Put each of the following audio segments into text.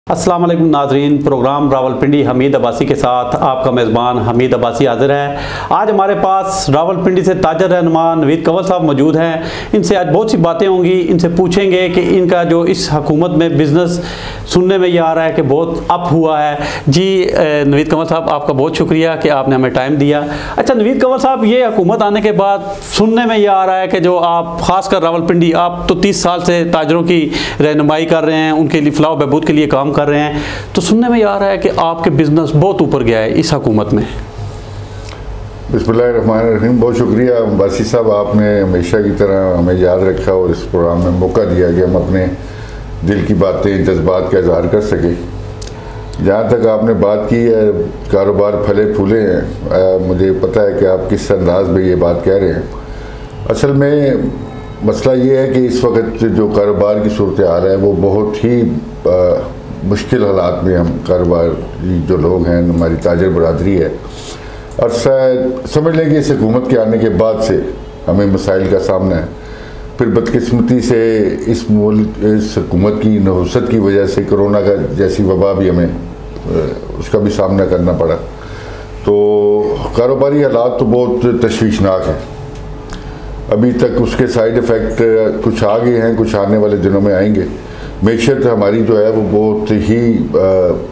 अस्सलाम वालेकुम नाजरीन, प्रोग्राम रावलपिंडी हमीद अब्बासी के साथ आपका मेज़बान हमीद अब्बासी हाजिर है। आज हमारे पास रावलपिंडी से ताजर रहनुमा नवीद कंवल साहब मौजूद हैं। इनसे आज बहुत सी बातें होंगी। इनसे पूछेंगे कि इनका जो इस हुकूमत में बिज़नेस सुनने में ये आ रहा है कि बहुत अप हुआ है। जी नवीद कंवल साहब, आपका बहुत शुक्रिया कि आपने हमें टाइम दिया। अच्छा नवीद कंवल साहब, ये हुकूमत आने के बाद सुनने में ये आ रहा है कि जो आप ख़ासकर रावलपिंडी, आप तो 30 साल से ताजरों की रहनुमाई कर रहे हैं, उनके लिए फलाह बहबूद के लिए काम कर रहे हैं, तो सुनने में आ रहा है कि आपके बिजनेस बहुत ऊपर गया है इस हुकूमत में। बिस्मिल्लाहिर्रहमानिर्रहीम। बहुत शुक्रिया अब्बासी साहब, आपने हमेशा की तरह हमें याद रखा और इस प्रोग्राम में मौका दिया कि हम अपने दिल की बातें, जज्बात का इजहार कर सकें। जहाँ तक आपने बात की है कारोबार फले फूले हैं, मुझे पता है कि आप किस अंदाज में ये बात कह रहे हैं। असल में मसला ये है कि इस वक्त जो कारोबार की सूरत हाल है वो बहुत ही मुश्किल हालात में हम कारोबार जो लोग हैं, हमारी ताजर बरादरी है, और समझ लें कि इस हुकूमत के आने के बाद से हमें मसाइल का सामना है। फिर बदकिस्मती से इस हुकूमत की नहुसत की वजह से कोरोना का जैसी वबा भी हमें उसका भी सामना करना पड़ा। तो कारोबारी हालात तो बहुत तशवीशनाक हैं। अभी तक उसके साइड इफ़ेक्ट कुछ आ गए हैं, कुछ आने वाले दिनों में आएंगे। मैशत हमारी जो है वो बहुत ही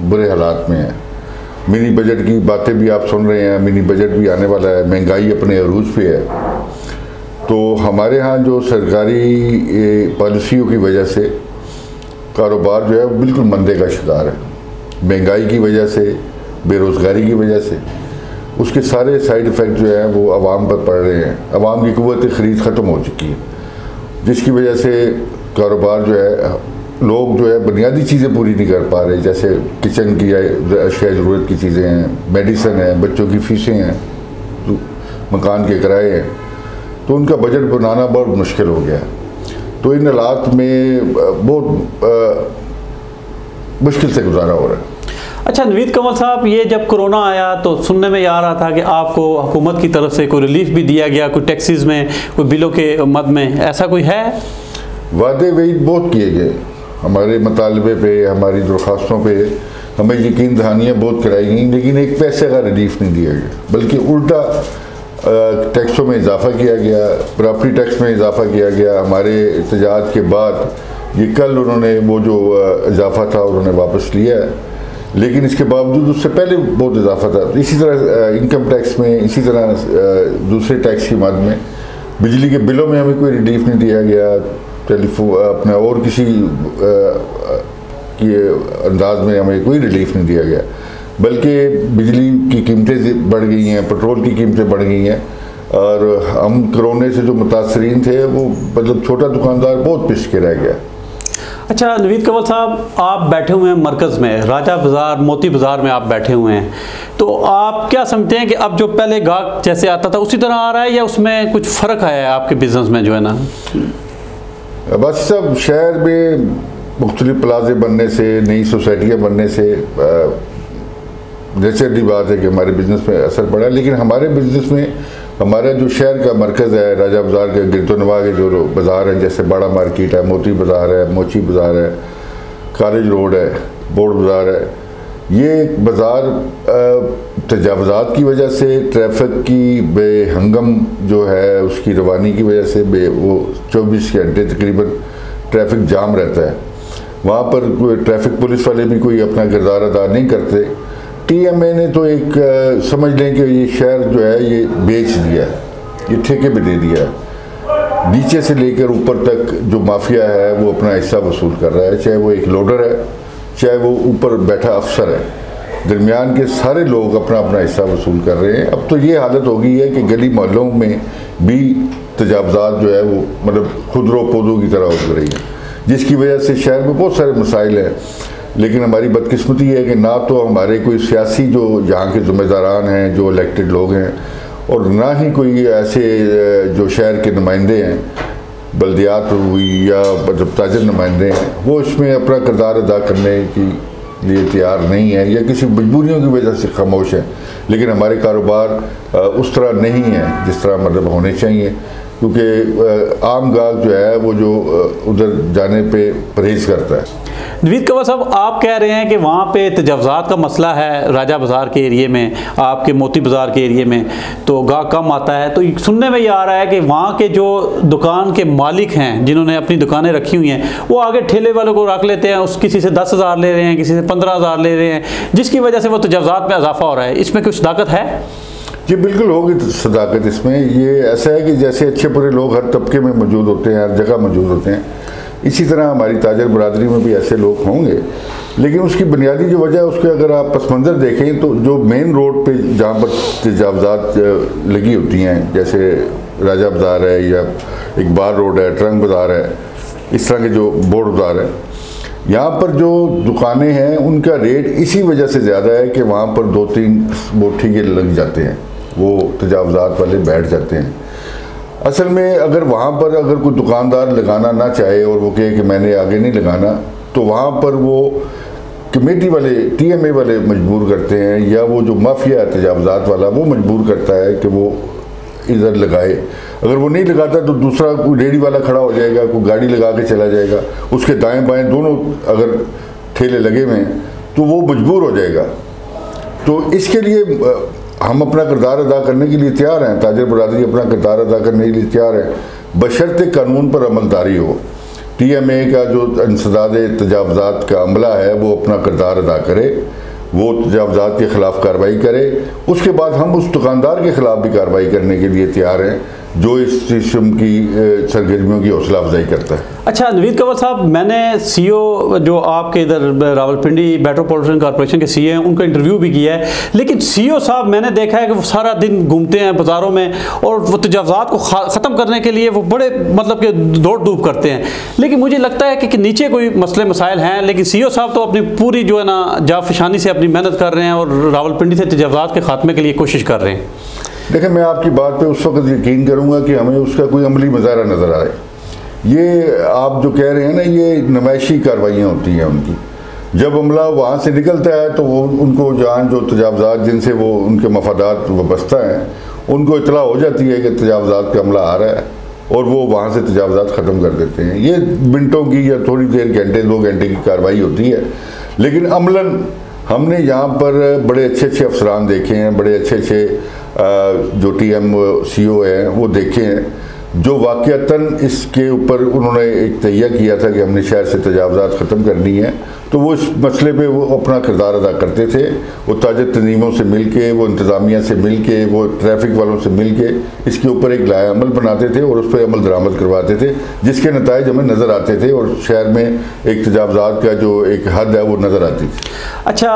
बुरे हालात में है। मिनी बजट की बातें भी आप सुन रहे हैं, मिनी बजट भी आने वाला है, महंगाई अपने अरूज पे है। तो हमारे यहाँ जो सरकारी पॉलिसियों की वजह से कारोबार जो है वो बिल्कुल मंदे का शिकार है। महंगाई की वजह से, बेरोज़गारी की वजह से उसके सारे साइड इफ़ेक्ट जो है वो आवाम पर पड़ रहे हैं। आवाम की क़ुव्वत ख़रीद ख़त्म हो चुकी है, जिसकी वजह से कारोबार जो है, लोग जो है बुनियादी चीज़ें पूरी नहीं कर पा रहे, जैसे किचन की अशिया ज़रूरत की चीज़ें हैं, मेडिसन है, बच्चों की फ़ीसें हैं, मकान के किराए हैं, तो उनका बजट बनाना बहुत मुश्किल हो गया। तो इन हालात में बहुत मुश्किल से गुजारा हो रहा है। अच्छा नवीद कंवल साहब, ये जब कोरोना आया तो सुनने में आ रहा था कि आपको हुकूमत की तरफ से कोई रिलीफ भी दिया गया, कोई टैक्सेस में, कोई बिलों के मद में, ऐसा कोई है? वादे वईद बहुत किए गए, हमारे मुतालबे पे, हमारी दरख्वास्तों पे हमें यकीन दहानियाँ बहुत कराई गई, लेकिन एक पैसे का रिलीफ नहीं दिया गया, बल्कि उल्टा टैक्सों में इजाफा किया गया, प्रॉपर्टी टैक्स में इजाफा किया गया। हमारे एहतजाज के बाद ये कल उन्होंने वो जो इजाफा था उन्होंने वापस लिया है, लेकिन इसके बावजूद उससे पहले बहुत इजाफा था। इसी तरह इनकम टैक्स में, इसी तरह दूसरे टैक्स की मद में, बिजली के बिलों में हमें कोई रिलीफ नहीं दिया गया, टेलीफोन अपना और किसी के अंदाज में हमें कोई रिलीफ नहीं दिया गया, बल्कि बिजली की कीमतें बढ़ गई हैं, पेट्रोल की कीमतें बढ़ गई हैं, और हम कोरोना से जो मुतासरीन थे वो मतलब छोटा दुकानदार बहुत पिस के रह गया। अच्छा नवीद कंवल साहब, आप बैठे हुए हैं मरकज़ में, राजा बाज़ार, मोती बाज़ार में आप बैठे हुए हैं, तो आप क्या समझते हैं कि अब जो पहले गाहक जैसे आता था उसी तरह आ रहा है, या उसमें कुछ फ़र्क आया है आपके बिज़नेस में जो है ना? बस सब शहर में मुख्तलिफ प्लाजे बनने से, नई सोसाइटियाँ बनने से नेचुरली बात है कि हमारे बिज़नेस में असर पड़ा, लेकिन हमारे बिज़नेस में हमारा जो शहर का मरकज़ है, राजा बाज़ार के गिरदोनवा के जो बाज़ार हैं, जैसे बड़ा मार्केट है, मोती बाज़ार है, मोची बाज़ार है, कॉलेज रोड है, बोर्ड बाज़ार है, ये बाज़ार तजावज़ात की वजह से, ट्रैफिक की बेहंगम जो है उसकी रवानी की वजह से वो 24 घंटे तकरीबन ट्रैफिक जाम रहता है। वहाँ पर कोई ट्रैफिक पुलिस वाले भी कोई अपना किरदार अदा नहीं करते। TMA ने तो एक समझ लें कि ये शहर जो है ये बेच दिया है, ये ठेके पे दे दिया है। नीचे से लेकर ऊपर तक जो माफिया है वो अपना हिस्सा वसूल कर रहा है, चाहे वो एक लोडर है, चाहे वो ऊपर बैठा अफसर है, दरमियान के सारे लोग अपना अपना हिस्सा वसूल कर रहे हैं। अब तो ये हालत हो गई है कि गली मोहल्लों में भी तजावज़ात जो है वो मतलब खुदरो पौधों की तरह हो रही है, जिसकी वजह से शहर में बहुत सारे मसाइल हैं। लेकिन हमारी बदकिस्मती है कि ना तो हमारे कोई सियासी जो यहाँ के ज़िम्मेदारान हैं, जो इलेक्टेड लोग हैं, और ना ही कोई ऐसे जो शहर के नुमाइंदे हैं, बल्दियात हुई या मतलब ताजर नुमाइंदे हैं, वो इसमें अपना किरदार अदा करने के लिए तैयार नहीं है, या किसी मजबूरियों की वजह से खामोश हैं। लेकिन हमारे कारोबार उस तरह नहीं है जिस तरह मतलब होने चाहिए। क्योंकि आम गाहक जो है वो जो उधर जाने पे परहेज़ करता है। नवीद कंवल साहब, आप कह रहे हैं कि वहाँ पे तजावज़ात का मसला है राजा बाज़ार के एरिए में, आपके मोती बाज़ार के एरिए में तो गाहक कम आता है। तो सुनने में ये आ रहा है कि वहाँ के जो दुकान के मालिक हैं जिन्होंने अपनी दुकानें रखी हुई हैं वो आगे ठेले वालों को रख लेते हैं, उस किसी से 10,000 ले रहे हैं, किसी से 15,000 ले रहे हैं, जिसकी वजह से वो तजावज़ात में इजाफा हो रहा है। इसमें कुछ ताकत है? जी बिल्कुल होगी सदाकत इसमें। ये ऐसा है कि जैसे अच्छे बुरे लोग हर तबके में मौजूद होते हैं, हर जगह मौजूद होते हैं, इसी तरह हमारी ताजर बरादरी में भी ऐसे लोग होंगे। लेकिन उसकी बुनियादी जो वजह है उसके अगर आप पस मंज़र देखें तो जो मेन रोड पे जहाँ पर तजावज़ात लगी होती हैं, जैसे राजा बाज़ार है या इकबाल रोड है, ट्रंक बाज़ार है, इस तरह के जो बोर्ड बाज़ार है, यहाँ पर जो दुकानें हैं उनका रेट इसी वजह से ज़्यादा है कि वहाँ पर 2-3 वो ठेके लग जाते हैं, वो तजावज़ात वाले बैठ जाते हैं। असल में अगर वहाँ पर अगर कोई दुकानदार लगाना ना चाहे और वो कहे कि मैंने आगे नहीं लगाना, तो वहाँ पर वो कमेटी वाले TMA वाले मजबूर करते हैं, या वो जो माफिया है तजावज़ात वाला वो मजबूर करता है कि वो इधर लगाए। अगर वो नहीं लगाता तो दूसरा कोई रेडी वाला खड़ा हो जाएगा, कोई गाड़ी लगा के चला जाएगा, उसके दाएं बाएं दोनों अगर ठेले लगे हुए हैं तो वो मजबूर हो जाएगा। तो इसके लिए हम अपना किरदार अदा करने के लिए तैयार हैं, ताजर बरादरी अपना किरदार अदा करने के लिए तैयार है, बशर्ते कानून पर अमलदारी हो। TMA का जो इंसदाद तजावज़ात का अमला है वो अपना किरदार अदा करे, वो तजावज़ात के ख़िलाफ़ कार्रवाई करे, उसके बाद हम उस दुकानदार के ख़िलाफ़ भी कार्रवाई करने के लिए तैयार हैं जो इस किस्म की सरगर्मियों की हौसला अफजाई करता है। अच्छा नवीद कंवल साहब, मैंने CO जो आपके इधर रावलपिंडी मेट्रोपॉलिटन कॉर्पोरेशन के CA हैं उनका इंटरव्यू भी किया है, लेकिन CO साहब मैंने देखा है कि वो सारा दिन घूमते हैं बाज़ारों में और वो तजावज़ात को ख़त्म करने के लिए वो बड़े मतलब कि दौड़ धूप करते हैं, लेकिन मुझे लगता है कि नीचे कोई मसले मसाइल हैं, लेकिन CO साहब तो अपनी पूरी जो है ना जाफशानी से अपनी मेहनत कर रहे हैं और रावलपिंडी से तजावज़ात के ख़ात्मे के लिए कोशिश कर रहे हैं। देखिए, मैं आपकी बात पे उस वक्त यकीन करूंगा कि हमें उसका कोई अमली मुजाहरा नज़र आए। ये आप जो कह रहे हैं ना, ये नुमाइशी कार्रवाइयाँ होती हैं उनकी। जब अमला वहाँ से निकलता है तो वो उनको जान जो तजावज़ात जिनसे वो उनके मफादात वाबस्ता हैं उनको इतला हो जाती है कि तजावज़ात का अमला आ रहा है और वो वहाँ से तजावज़ात ख़त्म कर देते हैं। ये मिनटों की या थोड़ी देर घंटे 2 घंटे की कार्रवाई होती है, लेकिन अमलन हमने यहाँ पर बड़े अच्छे अफसरान देखे हैं, बड़े अच्छे जो CO हैं वो देखे हैं जो वाक़यातन इसके ऊपर उन्होंने एक तैयार किया था कि हमने शहर से तजावज़ात ख़त्म करनी है, तो वो इस मसले पे वो अपना किरदार अदा करते थे। वो ताजर तंजीमों से मिल के, वो इंतज़ामिया से मिल के, वो ट्रैफिक वालों से मिल के इसके ऊपर एक लाया अमल बनाते थे और उस पर अमल दरामद करवाते थे, जिसके नताइज हमें नज़र आते थे और शहर में एक तजावज़ात का जो एक हद है वो नज़र आती थी। अच्छा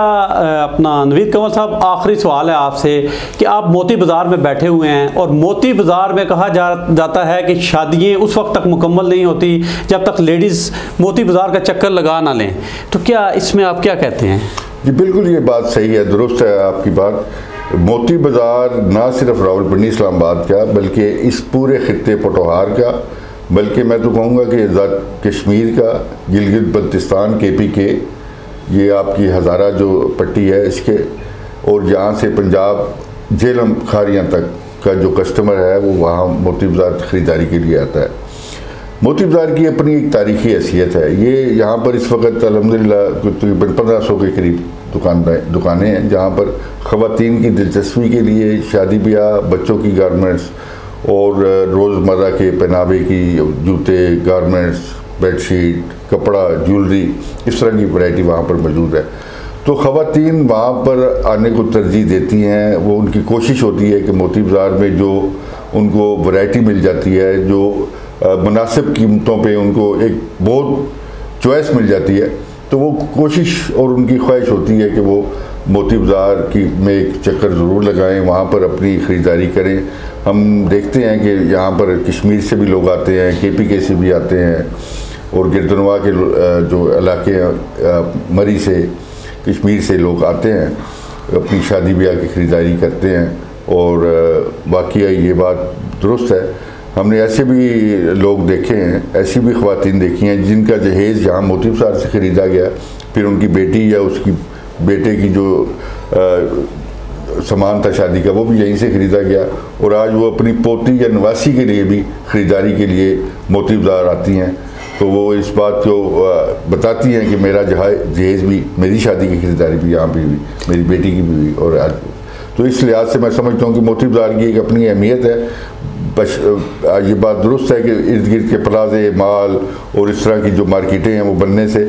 अपना नवीद कंवल साहब, आखिरी सवाल है आपसे कि आप मोती बाज़ार में बैठे हुए हैं और मोती बाज़ार में कहा जाता है कि शादियाँ उस वक्त तक मुकम्मल नहीं होती जब तक लेडीज़ मोती बाज़ार का चक्कर लगा ना लें, तो क्या इसमें आप क्या कहते हैं? जी बिल्कुल, ये बात सही है, दुरुस्त है आपकी बात। मोती बाज़ार ना सिर्फ रावलपिंडी इस्लामाबाद का बल्कि इस पूरे ख़ित्ते पटोहार का, बल्कि मैं तो कहूँगा कि कश्मीर का, गिलगित बल्तिस्तान KPK, ये आपकी हज़ारा जो पट्टी है इसके, और जहाँ से पंजाब झेलम खारियाँ तक का जो कस्टमर है वो वहाँ मोती बाज़ार ख़रीदारी के लिए आता है। मोती बाज़ार की अपनी एक तारीख़ी हैसियत है। ये यहाँ पर इस वक्त अल्हम्दुलिल्लाह तकरीबन 1500 के करीब दुकानें हैं जहाँ पर ख़वातीन की दिलचस्पी के लिए शादी ब्याह, बच्चों की गारमेंट्स और रोज़मर्रा के पहनावे की जूते, गारमेंट्स, बेडशीट, कपड़ा, ज्वेलरी, इस तरह की वैरायटी वहाँ पर मौजूद है। तो ख़वातीन वहाँ पर आने को तरजीह देती हैं। वो उनकी कोशिश होती है कि मोती बाज़ार में जो उनको वैरायटी मिल जाती है, जो मुनासिब कीमतों पे उनको एक बहुत चॉइस मिल जाती है, तो वो कोशिश और उनकी ख्वाहिश होती है कि वो मोती बाज़ार की में एक चक्कर ज़रूर लगाएं, वहाँ पर अपनी ख़रीदारी करें। हम देखते हैं कि यहाँ पर कश्मीर से भी लोग आते हैं, KPK से भी आते हैं, और गिरदनवा के जो इलाके मरी से, कश्मीर से लोग आते हैं, अपनी शादी ब्याह की ख़रीदारी करते हैं। और वाकई ये बात दुरुस्त है, हमने ऐसे भी लोग देखे हैं, ऐसी भी ख़वातीन देखी हैं जिनका जहेज़ यहाँ मोती बाज़ार से ख़रीदा गया, फिर उनकी बेटी या उसकी बेटे की जो सामान था शादी का, वो भी यहीं से ख़रीदा गया। और आज वो अपनी पोती या नवासी के लिए भी ख़रीदारी के लिए मोती बाज़ार आती हैं, तो वो इस बात को बताती हैं कि मेरा जहेज़ भी, मेरी शादी की ख़रीदारी भी यहाँ भी हुई, मेरी बेटी की भी हुई। और आज तो इस लिहाज से मैं समझता हूँ कि मोती बाज़ार की एक अपनी अहमियत है। बस ये बात दुरुस्त है कि इर्द गिर्द के प्लाजे, माल और इस तरह की जो मार्केटें हैं वो बनने से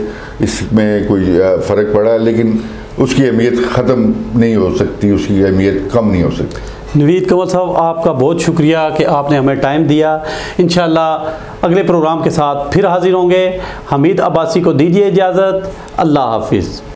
इसमें कोई फ़र्क पड़ा है, लेकिन उसकी अहमियत ख़त्म नहीं हो सकती, उसकी अहमियत कम नहीं हो सकती। नवीद कंवल साहब, आपका बहुत शुक्रिया कि आपने हमें टाइम दिया। इंशाअल्लाह अगले प्रोग्राम के साथ फिर हाजिर होंगे। हमीद अब्बासी को दीजिए इजाज़त। अल्लाह हाफिज़।